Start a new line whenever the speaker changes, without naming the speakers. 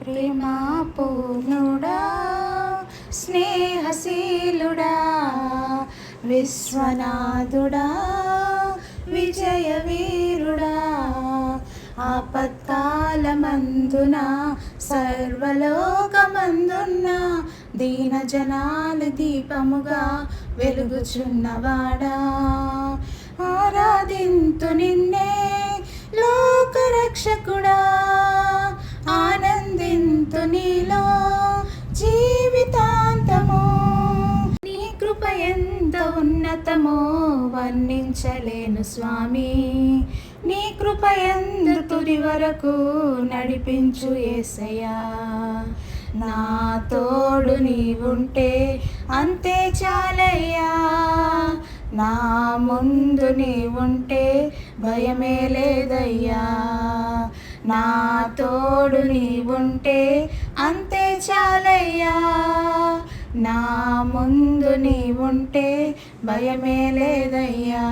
ప్రేమా పూర్ణుడా స్నేహశీలుడా విశ్వనాథుడా విజయవీరుడా ఆపత్కాలమందున సర్వలోకమందున్న దీన జనాలు దీపముగా వెలుగుచున్నవాడా ఆరాధింతు నిన్నే లోకరక్షకుడా ఆనందింతు నీలో జీవితాంతము నీ కృప ఎంత ఉన్నతమో వర్ణించలేను స్వామి నీ కృప ఎందు తుది వరకు నడిపించు యేసయ్యా నా తోడు నీవుంటే అంతే చాలయ్యా నా ముందు నీవుంటే భయమే లేదయ్యా నా తోడు నీవుంటే అంతే చాలయ్యా నా ముందు నీవుంటే భయమే లేదయ్యా